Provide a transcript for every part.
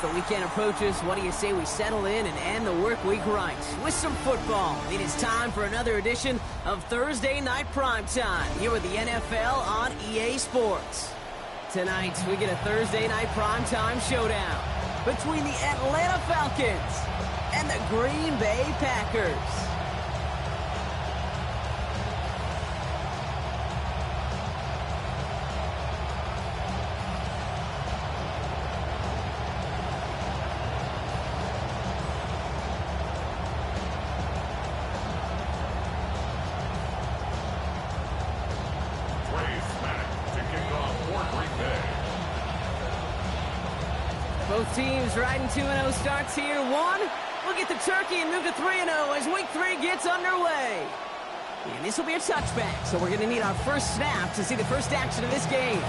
As the weekend approaches, what do you say we settle in and end the work week right with some football? It is time for another edition of Thursday Night Primetime here with the NFL on EA Sports. Tonight, we get a Thursday Night Primetime showdown between the Atlanta Falcons and the Green Bay Packers. Both teams riding 2-0 starts here. We'll get the turkey and move to 3-0 as week 3 gets underway. And this will be a touchback, so we're going to need our first snap to see the first action of this game.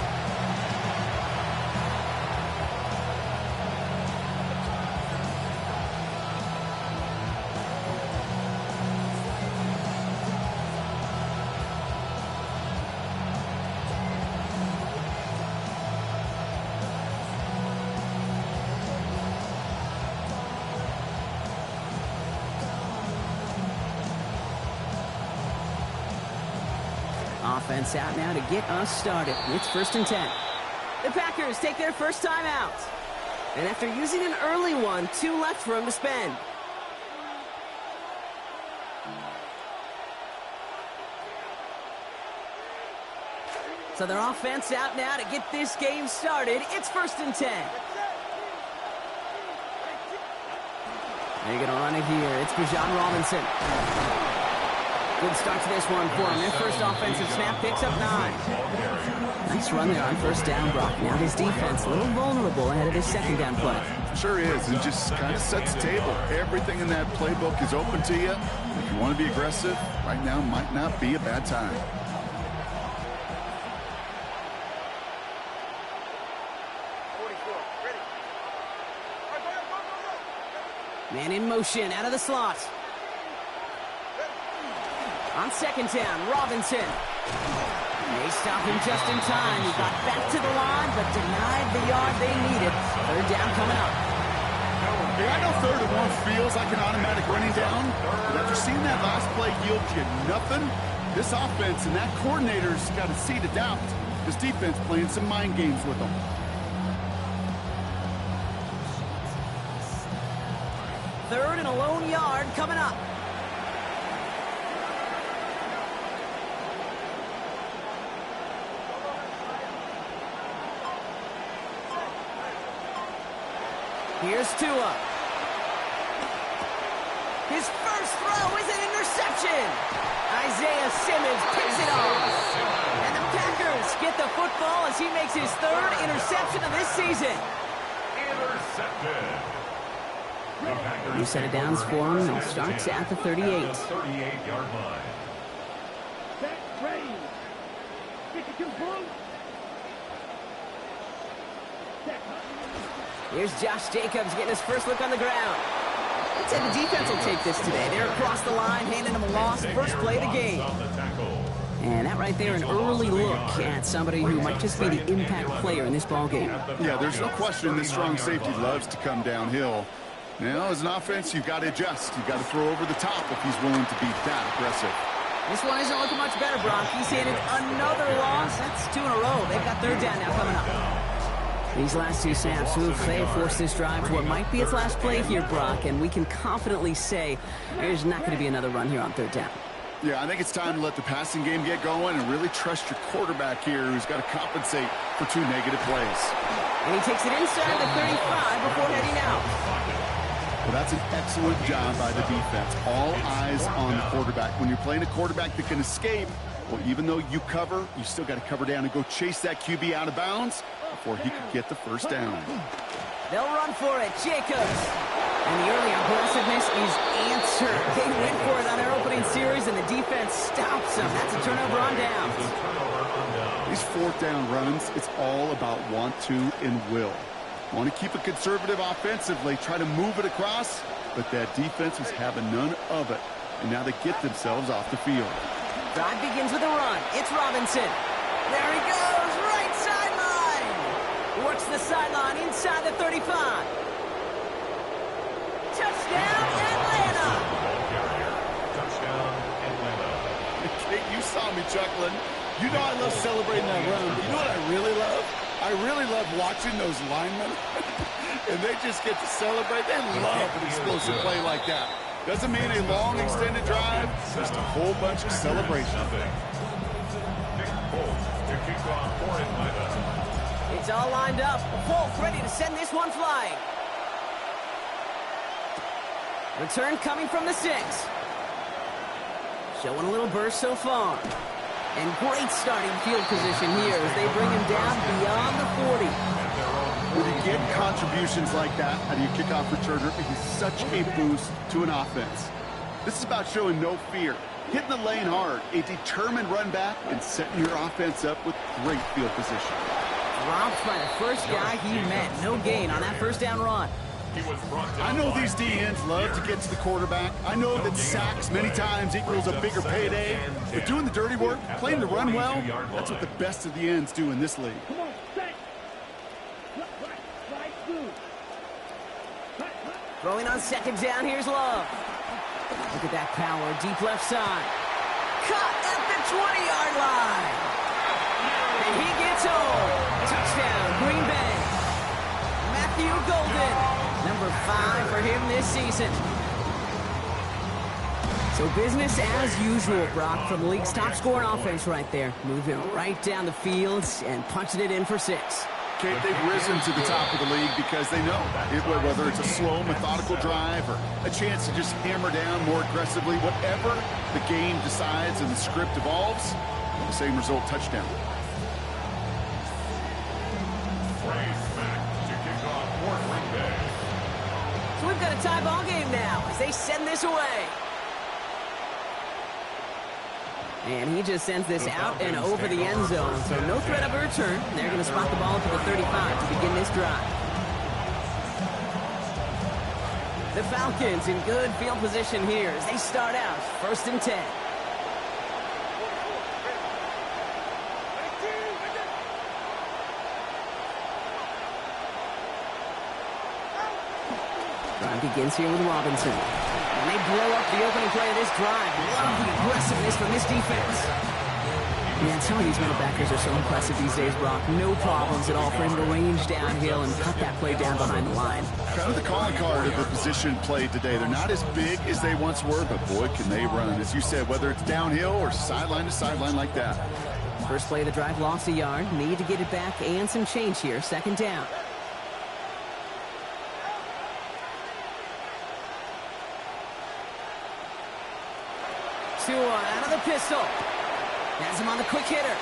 Offense out now to get us started. It's 1st and 10. The Packers take their first time out. And after using an early one, 2 left for them to spend. So their offense out now to get this game started. It's 1st and 10. They're going to run it here. It's Bijan Robinson. Good start to this one for him. Their first offensive snap picks up 9. Nice run there on first down, Brock. Now his defense a little vulnerable ahead of his second down play. Sure is, and just kind of sets the table. Everything in that playbook is open to you. If you want to be aggressive, right now might not be a bad time. Man in motion out of the slot. On second down, Robinson. They stop him just in time. He got back to the line, but denied the yard they needed. 3rd down coming up. Yeah, I know 3rd and 1 feels like an automatic running down, but after seeing that last play yield you nothing, this offense and that coordinator's got a seed of doubt. This defense playing some mind games with them. 3rd and a lone yard coming up. Here's Tua. His first throw is an interception. Isaiah Simmons picks it off. And the Packers get the football as he makes his 3rd interception of this season. Intercepted. New set of downs for him, and starts at the 38. 38-yard line. Here's Josh Jacobs getting his first look on the ground. I'd say the defense will take this today. They're across the line, handing him a loss. First play of the game. And that right there, an early look at somebody who might just be the impact player in this ballgame. Yeah, there's no question this strong safety loves to come downhill. Now, as an offense, you've got to adjust. You've got to throw over the top if he's willing to be that aggressive. This one isn't looking much better, Brock. He's handed another loss. That's 2 in a row. They've got 3rd down now coming up. These last 2 snaps, they forced this drive to what might be its last play here, Brock, and we can confidently say there's not going to be another run here on 3rd down. Yeah, I think it's time to let the passing game get going and really trust your quarterback here who's got to compensate for 2 negative plays. And he takes it inside the 35 before heading out. Well, that's an excellent job by the defense. All eyes on the quarterback. When you're playing a quarterback that can escape, well, even though you cover, you still got to cover down and go chase that QB out of bounds before he could get the first down. They'll run for it. Jacobs. And the early aggressiveness is answered. They went for it on their opening series, and the defense stops them. That's a turnover on downs. These 4th down runs, it's all about want to and will. Want to keep it conservative offensively, try to move it across, but that defense was having none of it. And now they get themselves off the field. Drive begins with a run. It's Robinson. There he goes, right sideline. Works the sideline inside the 35. Touchdown, Atlanta! Ball carrier. Touchdown, Atlanta. Kate, you saw me chuckling. You know I love celebrating that run. But you know what I really love? I really love watching those linemen. And they just get to celebrate. They love an explosive play like that. Doesn't mean a long extended drive, just a whole bunch of celebration. Nick Folk to kick off for Atlanta. It's all lined up. Folk ready to send this one flying. Return coming from the 6. Showing a little burst so far. And great starting field position here as they bring him down beyond the 40. When you get contributions like that out of your kickoff returner, it is such a boost to an offense. This is about showing no fear, hitting the lane hard, a determined run back, and setting your offense up with great field position. Dropped by the first guy he met. No gain on that first down run. He was brought down. I know these DNs love to get to the quarterback. I know that sacks many times equals a bigger payday. But doing the dirty work, playing the run well, that's what the best of the ends do in this league. Throwing on second down, here's Love. Look at that power, deep left side. Cut at the 20-yard line. And he gets home. Touchdown, Green Bay. Matthew Golden, number 5 for him this season. So business as usual, Brock, from the league's top scoring offense right there. Moving right down the field and punching it in for 6. Kate, they've risen to the top of the league because they know whether it's a slow, methodical drive or a chance to just hammer down more aggressively, whatever the game decides and the script evolves, the same result, touchdown. So we've got a tie ball game now as they send this away. And he just sends this out and over the end zone. So no threat of a return. They're going to spot the ball to the 35 to begin this drive. The Falcons in good field position here as they start out 1st and 10. Drive begins here with Robinson. And they blow up the opening play of this drive. Love the aggressiveness from this defense. Man, some of these middle backers are so impressive these days, Brock. No problems at all for him to range downhill and cut that play down behind the line. Kind of the calling card of the position played today. They're not as big as they once were, but boy, can they run. As you said, whether it's downhill or sideline to sideline like that. First play of the drive, lost a yard. Need to get it back and some change here. 2nd down. Out of the pistol. Has him on the quick hitter.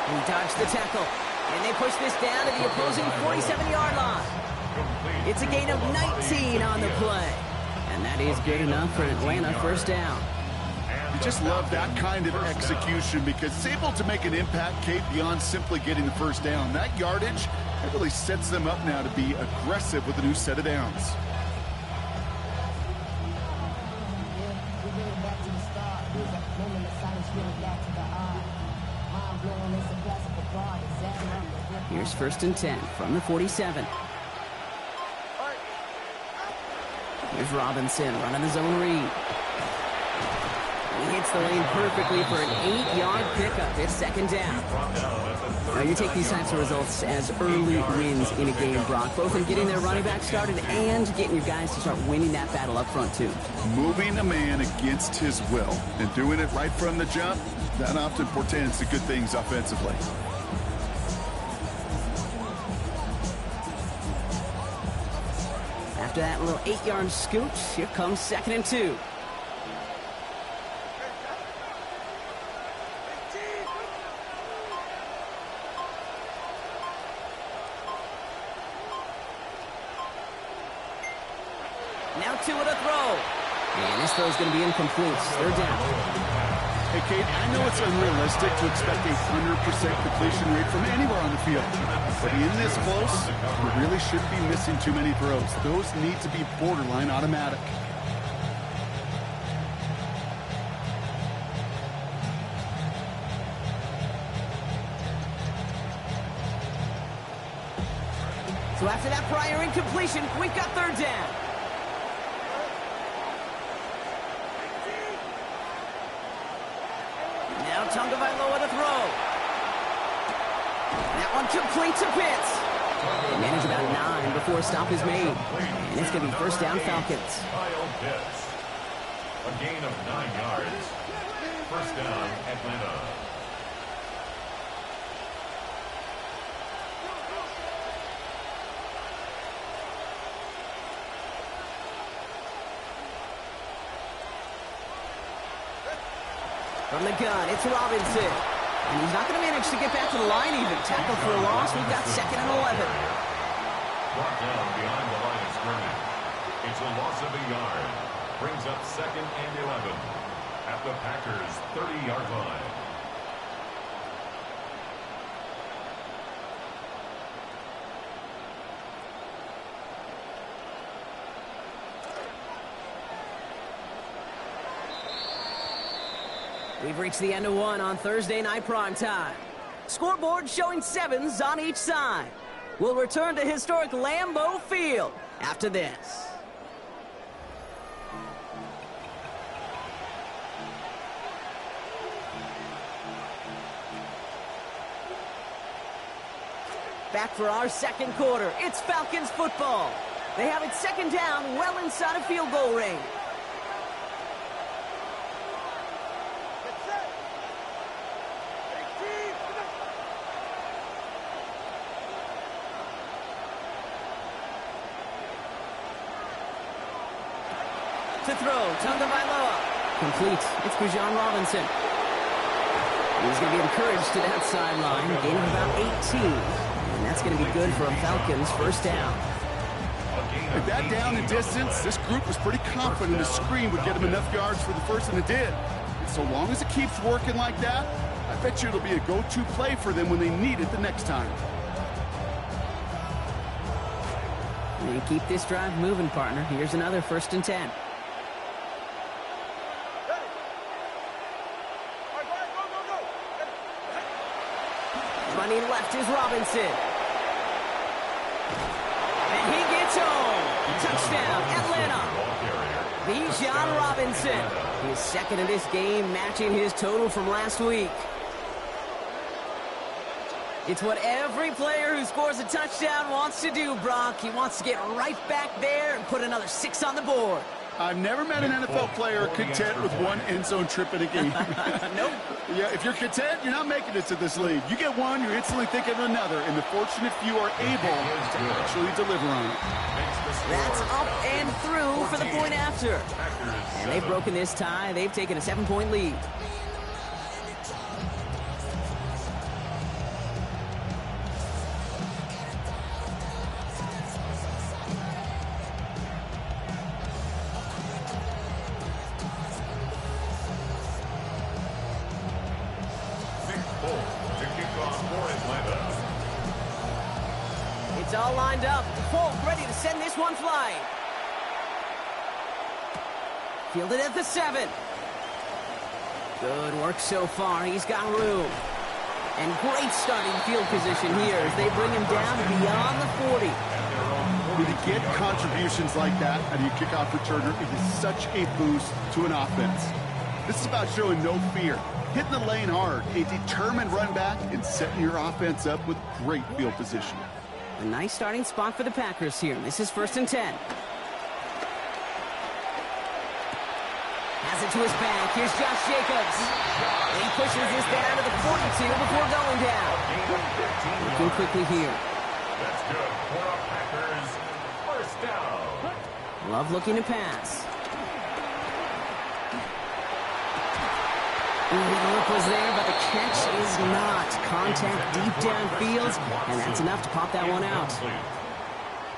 He dodged the tackle. And they push this down to the opposing 47-yard line. It's a gain of 19 on the play. And that is good enough for Atlanta. 1st down. You just love that kind of execution because it's able to make an impact, Kate, beyond simply getting the 1st down. That yardage, it really sets them up now to be aggressive with a new set of downs. Here's 1st and 10 from the 47. Here's Robinson running the zone read. He hits the lane perfectly for an 8-yard pickup. It's 2nd down. Now you take these types of results as early wins in a game, Brock, both in getting their running back started and getting your guys to start winning that battle up front, too. Moving a man against his will and doing it right from the jump, that often portends to good things offensively. After that little 8-yard scoot, here comes 2nd and 2. Now 2 with a throw. And this throw is going to be incomplete. 3rd down. Hey, Kate, I know it's unrealistic to expect a 100% completion rate from anywhere on the field. But in this close, you really shouldn't be missing too many throws. Those need to be borderline automatic. So after that prior incompletion, we've got 3rd down. Tagovailoa to throw. That one complete to Pitts. They manage about 9 before a stop is made. And it's going to be first down Falcons. A gain of 9 yards. First down, Atlanta. From the gun, it's Robinson. And he's not going to manage to get back to the line even. Tackle for a loss. We've got 2nd and 11. Brought down behind the line of scrimmage. It's a loss of a yard. Brings up 2nd and 11 at the Packers' 30-yard line. We've reached the end of one on Thursday night primetime. Scoreboard showing 7s on each side. We'll return to historic Lambeau Field after this. Back for our second quarter. It's Falcons football. They have it 2nd down, well inside of field goal range. To throw, Tagovailoa. Complete. It's Bijan Robinson. He's going to be encouraged to that sideline. Gain of about 18. And that's going to be good for a Falcons first down. With that down and distance, this group was pretty confident the screen would get him enough yards for the first, and it did. And so long as it keeps working like that, I bet you it'll be a go-to play for them when they need it the next time. And keep this drive moving, partner. Here's another 1st and 10. Running left is Robinson. And he gets home. Touchdown, Atlanta. Bijan Robinson. His 2nd of this game, matching his total from last week. It's what every player who scores a touchdown wants to do, Brock. He wants to get right back there and put another 6 on the board. I've never met an NFL player content with one end zone trip in a game. Nope. Yeah, if you're content, you're not making it to this league. You get one, you're instantly thinking of another, and the fortunate few are able to actually deliver on it. That's up and through for the point after. And they've broken this tie. They've taken a 7-point lead. It's all lined up. Folk ready to send this one flying. Fielded at the 7. Good work so far. He's got room. And great starting field position here as they bring him down beyond the 40. When you get contributions like that out of your kickoff returner, it is such a boost to an offense. This is about showing no fear, hitting the lane hard, a determined run back, and setting your offense up with great field position. A nice starting spot for the Packers here. This is 1st and 10. Has it to his back. Here's Josh Jacobs. And he pushes this down to the 42 before going down. Looking quickly here. That's good for our Packers. First down. Love looking to pass. The look was there, but the catch is not. Contact deep downfield, and that's enough to pop that one out.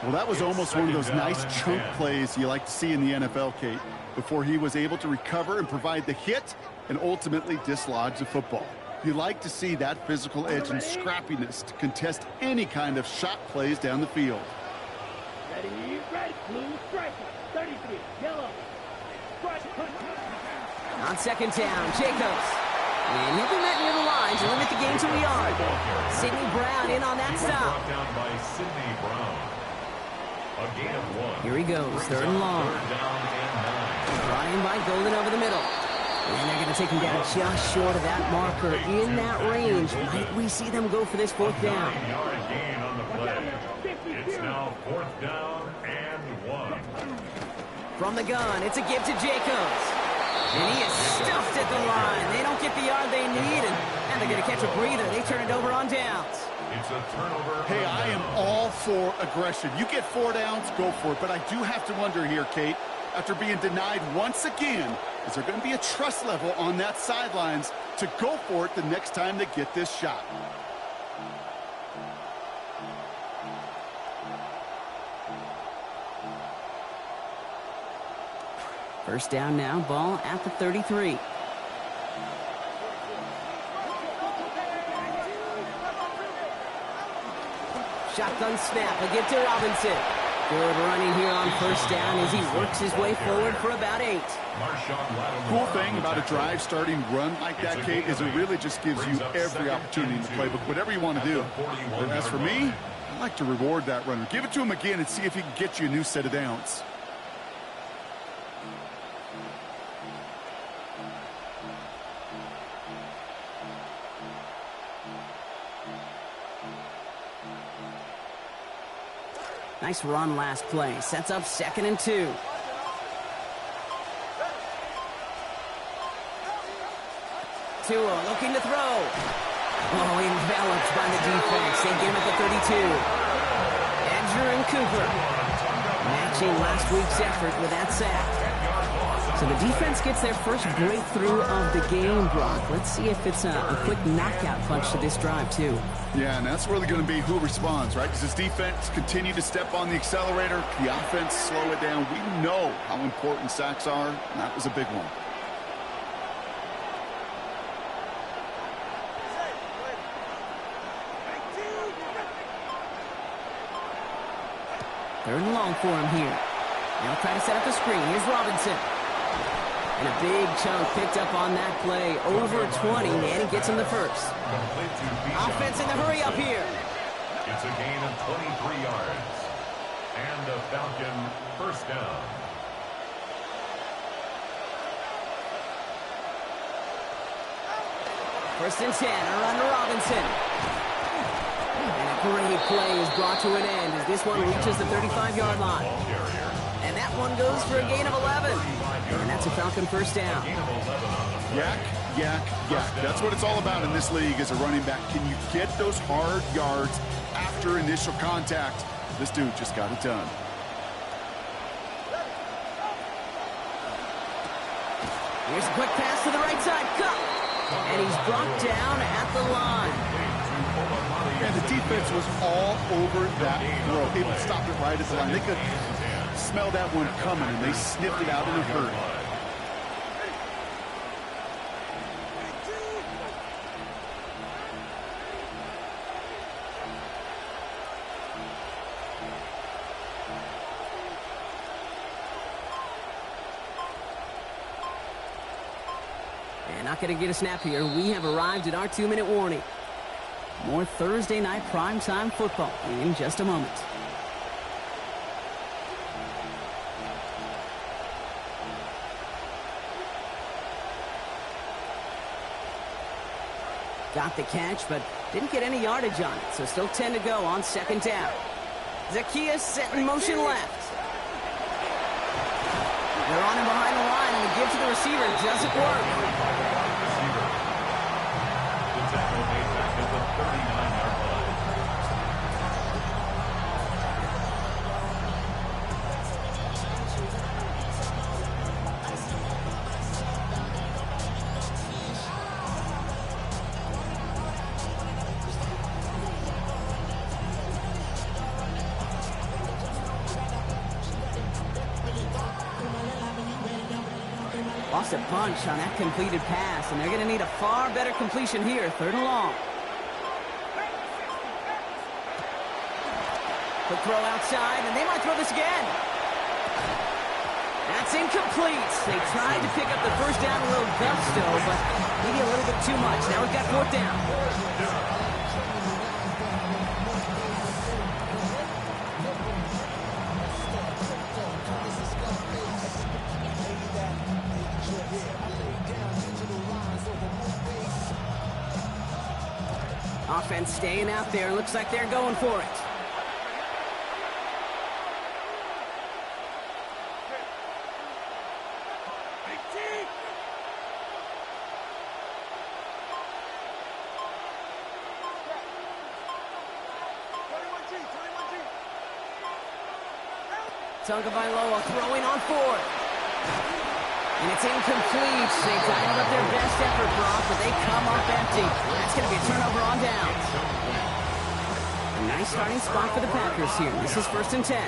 Well, that was almost one of those nice chunk plays you like to see in the NFL, Kate, before he was able to recover and provide the hit and ultimately dislodge the football. You like to see that physical edge and scrappiness to contest any kind of shot plays down the field. Ready, blue, strike, 33, yellow, strike, on 2nd down, Jacobs. And he'll be met near the line to limit the game to a yard. Sidney Brown in on that stop. Brought down by Sidney Brown. A gain of 1. Here he goes, 3rd and long. Third down and 9. Brought in by Golden over the middle. And they're going to take him down just short of that marker. In that range, might we see them go for this fourth down? 9-yard gain on the play. It's now 4th down and 1. From the gun, it's a give to Jacobs. And he is stuffed at the line. They don't get the yard they need, and they're going to catch a breather. They turn it over on downs. It's a turnover. Hey, I am all for aggression. You get 4 downs, go for it. But I do have to wonder here, Kate, after being denied once again, is there going to be a trust level on that sidelines to go for it the next time they get this shot? First down now, ball at the 33. Shotgun snap, a give to Robinson. Good running here on first down as he works his way forward for about 8. Cool thing about a drive starting run like that, Kate, is it really just gives you every opportunity in the playbook, whatever you want to do. But as for me, I like to reward that runner. Give it to him again and see if he can get you a new set of downs. Nice run last play. Sets up 2nd and 2. Tua looking to throw. Oh, enveloped by the defense. They get him at the 32. Edger and Cooper matching last week's effort with that sack. So the defense gets their first breakthrough of the game, Brock. Let's see if it's a quick knockout punch to this drive, too. Yeah, and that's really going to be who responds, right? Does this defense continue to step on the accelerator? The offense slow it down? We know how important sacks are, and that was a big one. Third and long for him here. Now try to set up the screen. Here's Robinson. And a big chunk picked up on that play. Over 20, and he gets him the first. Offense in the hurry up here. It's a gain of 23 yards. And a Falcon first down. First and 10, a run to Robinson. And a great play is brought to an end as this one reaches the 35-yard line. And that one goes for a gain of 11. And that's a Falcon first down. Yak, yak, yak. That's what it's all about in this league as a running back. Can you get those hard yards after initial contact? This dude just got it done. Here's a quick pass to the right side. Cup. And he's brought down at the line. And the defense was all over that throw. Able to stop it right at the line. They could smell that one coming, and they sniffed it out in a hurry. And not going to get a snap here. We have arrived at our 2-minute warning. More Thursday night primetime football in just a moment. Got the catch, but didn't get any yardage on it, so still 10 to go on second down. Zacchaeus set in motion left. They're on him behind the line, and the give to the receiver doesn't work. The tackle made back at the 39-yard line. Lost a bunch on that completed pass, and they're going to need a far better completion here, 3rd and long. Quick throw outside, and they might throw this again. That's incomplete. They tried to pick up the first down a little gusto, but maybe a little bit too much. Now we've got 4th down. Offense staying out there. Looks like they're going for it. Tagovailoa throwing on fourth. And it's incomplete. They dialed up their best effort, Brock, but they come up empty. That's going to be a turnover on downs. A nice starting spot for the Packers here. This is 1st and 10.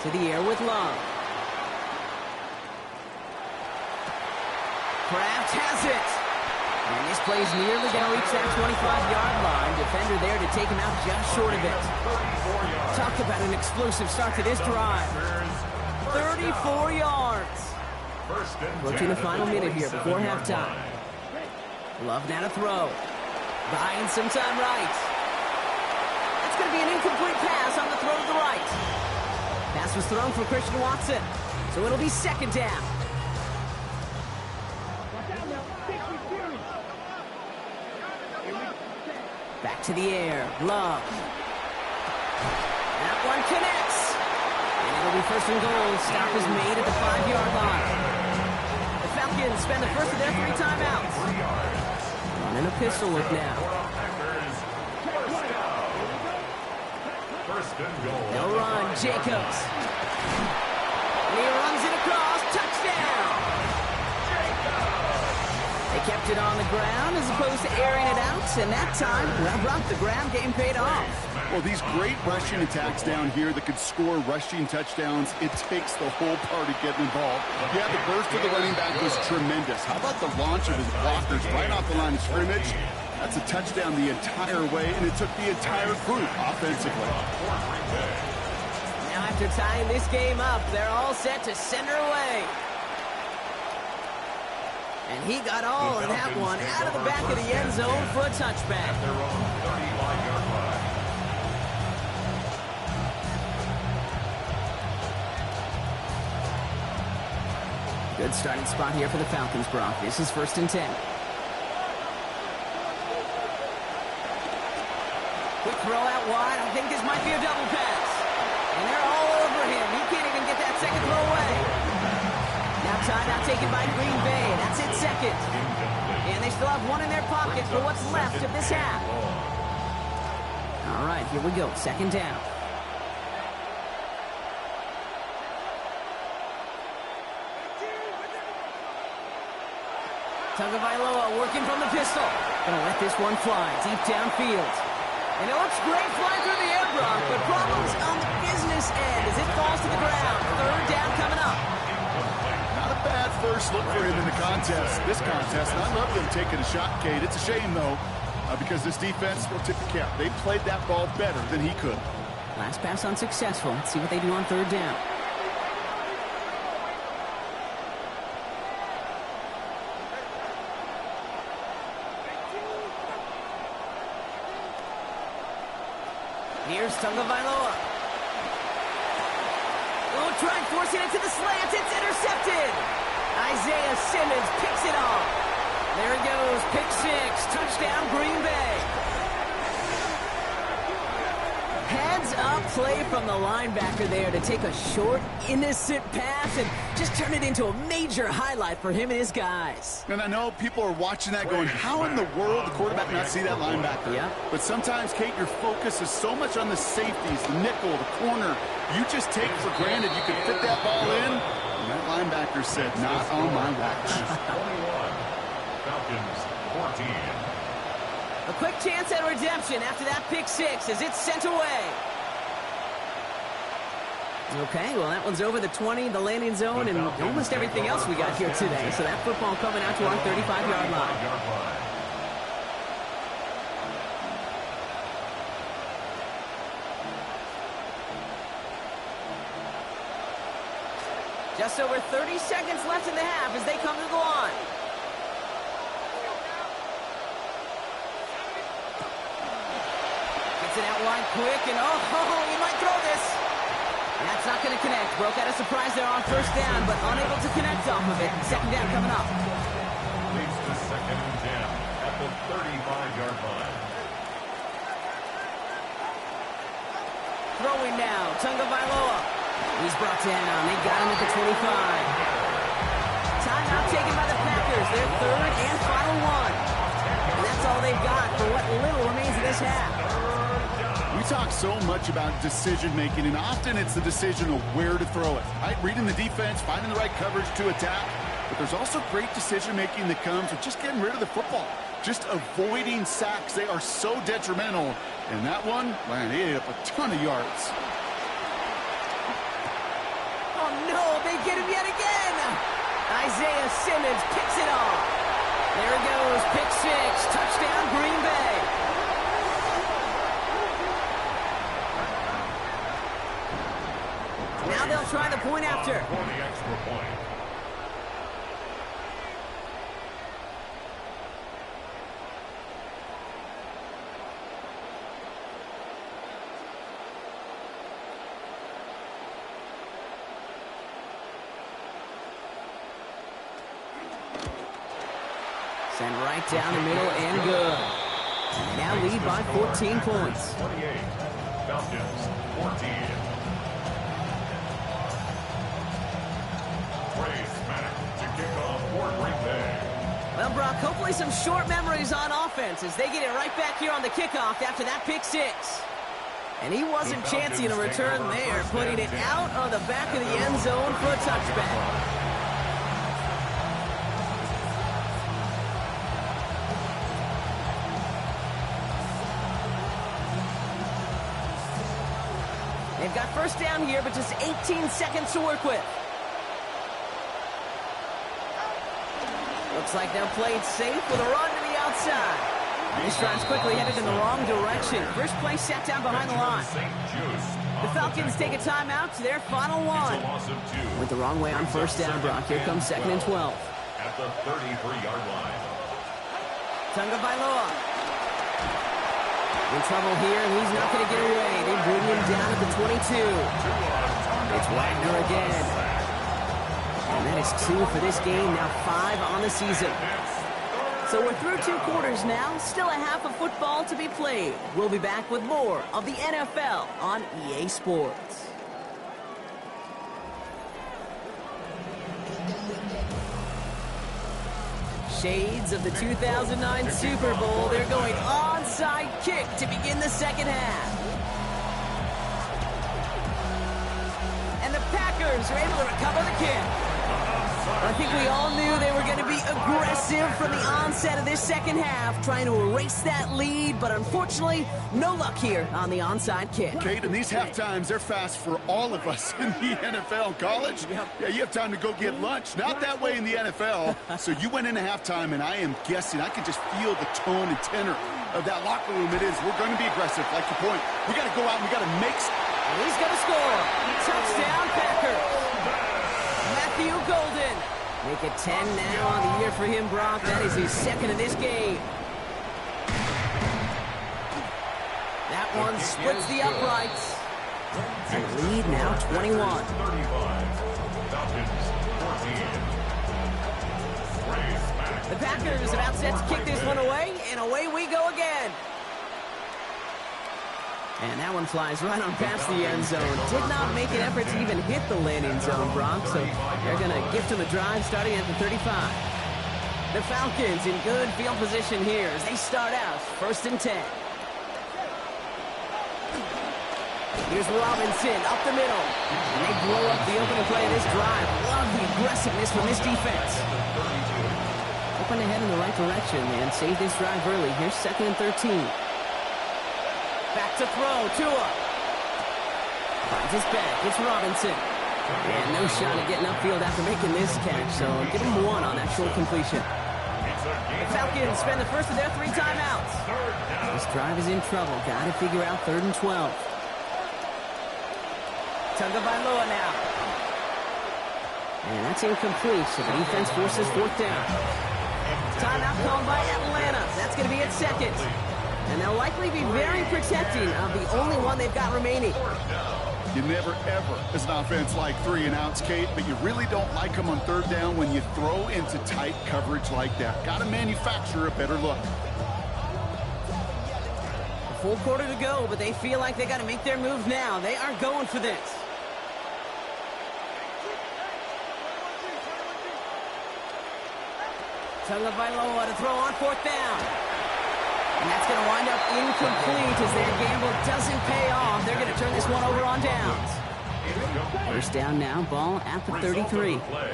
To the air with Love. Kraft has it. And this play's nearly going to reach that 25-yard line. Defender there to take him out just short of it. Talk about an explosive start to this drive. 34 yards. Approaching the final minute here before halftime. Love now to throw. Buying some time right. That's going to be an incomplete pass on the throw to the right. Pass was thrown for Christian Watson. So it'll be 2nd down. Back to the air. Love. That one connects. And it'll be 1st and goal. Stop is made at the 5-yard line. The Falcons spend the first of their 3 timeouts. Running a pistol look now. They'll run. Jacobs. And he runs it across. Touchdown. They kept it on the ground as opposed to airing it out. And that time, well, Brock, the ground game paid off. Well, these great rushing attacks down here that could score rushing touchdowns, it takes the whole party getting involved. Yeah, the burst of the running back was tremendous. How about the launch of his blockers right off the line of scrimmage? That's a touchdown the entire way, and it took the entire group offensively. Now after tying this game up, they're all set to send her away. And he got all of that one out of the back of the end zone for a touchback. Good starting spot here for the Falcons, Brock. This is 1st and 10. Quick throw out wide. I think this might be a double pass. And they're all over him. He can't even get that second throw away. Now timeout taken by Green Bay. That's it, 2nd. And they still have one in their pocket for what's left of this half. All right, here we go. 2nd down. Tagovailoa working from the pistol. Gonna let this one fly deep downfield. And it looks great flying through the air, Brock, but problems on the business end as it falls to the ground. 3rd down coming up. Not a bad first look for him in the contest. This contest, and I love them taking a shot, Kate. It's a shame, though, because this defense will tip the cap. They played that ball better than he could. Last pass unsuccessful. Let's see what they do on 3rd down. Here's Tagovailoa. Oh, trying forcing it to the slant. It's intercepted. Isaiah Simmons picks it off. There he goes. Pick 6. Touchdown, Green Bay. Heads-up play from the linebacker there to take a short, innocent pass and just turn it into a major highlight for him and his guys. And I know people are watching that going, how in the world the quarterback not see that linebacker? Yeah. But sometimes, Kate, your focus is so much on the safeties, the nickel, the corner. You just take for granted you can fit that ball in. And that linebacker said, not on my watch. 21. Falcons 14. A quick chance at redemption after that pick 6 as it's sent away. Okay, well, that one's over the 20, the landing zone, and almost everything else we got here today. So that football coming out to our 35-yard line. Just over 30 seconds left in the half as they come to the line. Gets it out wide quick, and he might throw this. That's not going to connect. Broke out a surprise there on 1st down, but unable to connect off of it. 2nd down coming up. Leads to 2nd and 10 at the the 35-yard line. Throwing now, Tagovailoa. He's brought down. They got him at the 25. Timeout taken by the Packers. Their third and final one. And that's all they've got for what little remains of this half. We talk so much about decision-making, and often it's the decision of where to throw it. Right? Reading the defense, finding the right coverage to attack. But there's also great decision-making that comes with just getting rid of the football. Just avoiding sacks. They are so detrimental. And that one, man, he ate up a ton of yards. Oh, no, they get him yet again. Isaiah Simmons picks it off. There it goes, pick six, touchdown Green Bay. Now they'll try the point after. For the extra point. Send right down the middle and good. Now lead by 14 points. 28. Falcons 14. Well, Brock, hopefully some short memories on offense as they get it right back here on the kickoff after that pick six. And he wasn't chancing a return there, putting it out of the back of the end zone for a touchback. They've got first down here, but just 18 seconds to work with. Looks like they're playing safe with a run to the outside. This drive's quickly headed in the wrong direction. First play set down behind the line. The Falcons take a timeout to their final one. Went the wrong way on first down, Brock. Here comes 2nd and 12. At the 33-yard line. Tagovailoa. In trouble here, and he's not going to get away. They bring him down at the 22. It's Wagner again. And that is 2 for this game, now 5 on the season. So we're through 2 quarters now, still a half of football to be played. We'll be back with more of the NFL on EA Sports. Shades of the 2009 Super Bowl. They're going onside kick to begin the second half. And the Packers are able to recover the kick. I think we all knew they were going to be aggressive from the onset of this second half, trying to erase that lead, but unfortunately, no luck here on the onside kick. Kate, in these half times, they're fast for all of us in the NFL. College, yeah, you have time to go get lunch. Not that way in the NFL. So you went into halftime, and I am guessing, I can just feel the tone and tenor of that locker room. It is, we're going to be aggressive, like your point. We got to go out and we got to make... He's going to score. Touchdown, Packers. Matthew Golden. Make it 10 now on the year for him, Brock. That is his second of this game. That one splits the uprights. And lead now 21. 35. Falcons 14. The Packers about set to kick this one away, and away we go again. And that one flies right on past the end zone. Did not make an effort to even hit the landing zone, Brock. So they're going to gift him a drive starting at the 35. The Falcons in good field position here as they start out 1st and 10. Here's Robinson up the middle. And they blow up the opening play of this drive. Love the aggressiveness from this defense. Open ahead in the right direction and save this drive early. Here's 2nd and 13. Back to throw, Tua. Finds his back, it's Robinson. And no shot at getting upfield after making this catch, so give him 1 on that short completion. The Falcons spend the first of their 3 timeouts. This drive is in trouble, got to figure out 3rd and 12. Tagovailoa now. And that's incomplete, so the defense forces 4th down. Timeout called by Atlanta, that's going to be at 2nd. And they'll likely be very protecting of the only one they've got remaining. You never, ever, as an offense, like 3 and outs, Kate, but you really don't like them on 3rd down when you throw into tight coverage like that. Got to manufacture a better look. full quarter to go, but they feel like they got to make their move now. They are going for this. Tagovailoa to throw on fourth down. And that's going to wind up incomplete as their gamble doesn't pay off. They're going to turn this one over on downs. First down now, ball at the 33. Play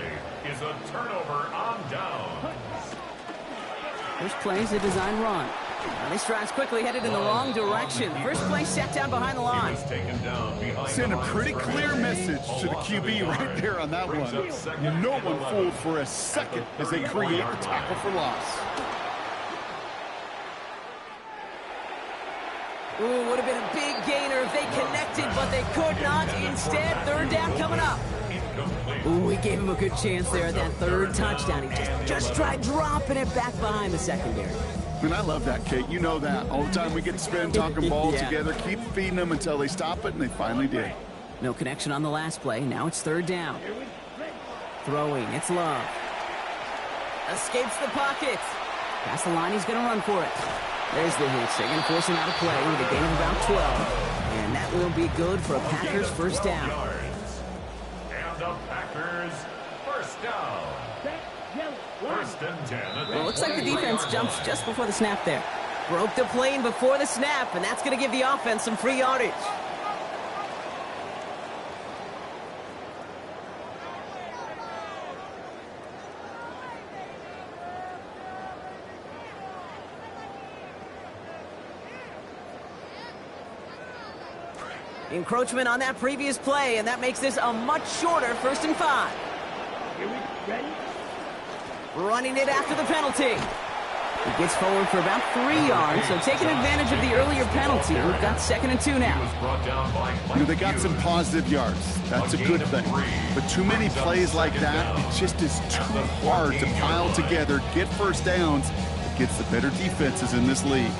is a turnover on downs. First play is a design run. This drive's quickly headed in the wrong direction. First play set down behind the line. Send a pretty clear message to the QB right there on that one. No one fooled for a second as they create the tackle for loss. Ooh, would have been a big gainer if they connected, but they could not. Instead, third down coming up. Ooh, he gave him a good chance there at that third touchdown. He just tried dropping it back behind the secondary. And I love that, Kate. You know that. All the time we get to spend talking ball Yeah. together, keep feeding them until they stop it, and they finally did. No connection on the last play. Now it's third down. Throwing. It's Love. Escapes the pocket. Past the line. He's going to run for it. There's the hit. They're going to force him out of play with a gain of about 12. And that will be good for a Packers first down. And the Packers first down. First and 10. Well, it looks like the defense jumps just before the snap there. Broke the plane before the snap, and that's going to give the offense some free yardage. Encroachment on that previous play, and that makes this a much shorter first and 5. Here we ready? Running it after the penalty. He gets forward for about 3 yards, so taking advantage of the earlier penalty. We've got second and 2 now. You know, they got some positive yards. That's a good thing. But too many plays like that, it just is too hard to pile together, get first downs against the better defenses in this league.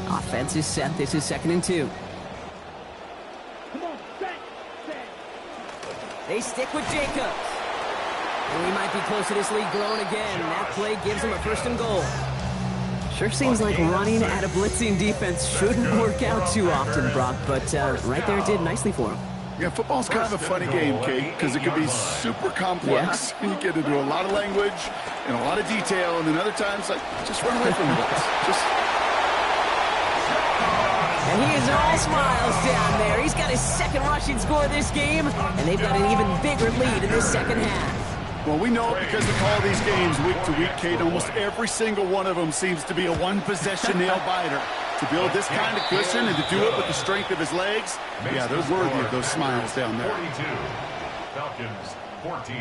Offense is set. This is second and 2. Come on, set. They stick with Jacobs. And we might be close to this league growing again. And that play gives them a first and goal. Sure seems like running at a blitzing defense shouldn't work out too often, Brock. But right there it did nicely for him. Yeah, football's kind of a funny game, Kate, because it can be super complex. Yeah. You get into a lot of language and a lot of detail, and then other times, like, just run away from the blitz. And he is all smiles down there. He's got his second rushing score this game, and they've got an even bigger lead in the second half. Well, we know it because we call these games week to week, Kate. Almost every single one of them seems to be a one-possession nail-biter. To build this kind of cushion and to do it with the strength of his legs, yeah, they're worthy of those smiles down there. 42, Falcons 14.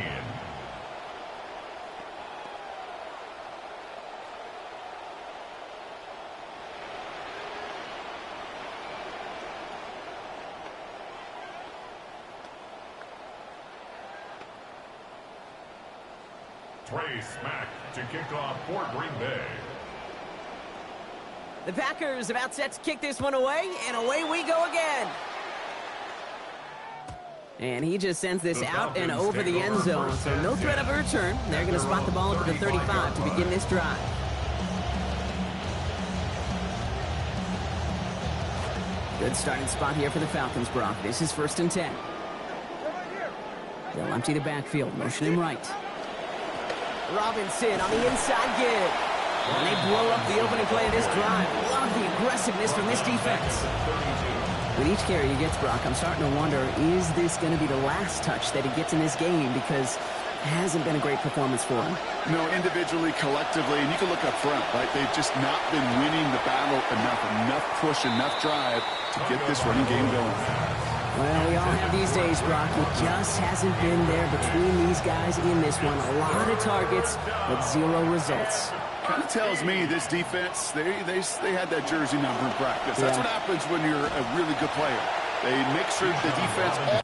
Trey Smack to kick off for Green Bay. The Packers about set to kick this one away, and away we go again. And he just sends this out and over the end zone, so no threat of a return. They're going to spot the ball at the 35 to begin this drive. Good starting spot here for the Falcons, Brock. This is first and 10. They'll empty the backfield, motion him right. Robinson on the inside give. And they blow up the opening play of this drive. Love the aggressiveness from this defense. With each carry he gets, Brock, I'm starting to wonder, is this going to be the last touch that he gets in this game? Because it hasn't been a great performance for him. No, individually, collectively, and you can look up front, right? They've just not been winning the battle enough push, enough drive to get this running game going. Well, we all have these days, Brock. It just hasn't been there between these guys in this one. A lot of targets, but zero results. Kind of tells me this defense, they had that jersey number in practice. That's what happens when you're a really good player. They make sure the defense...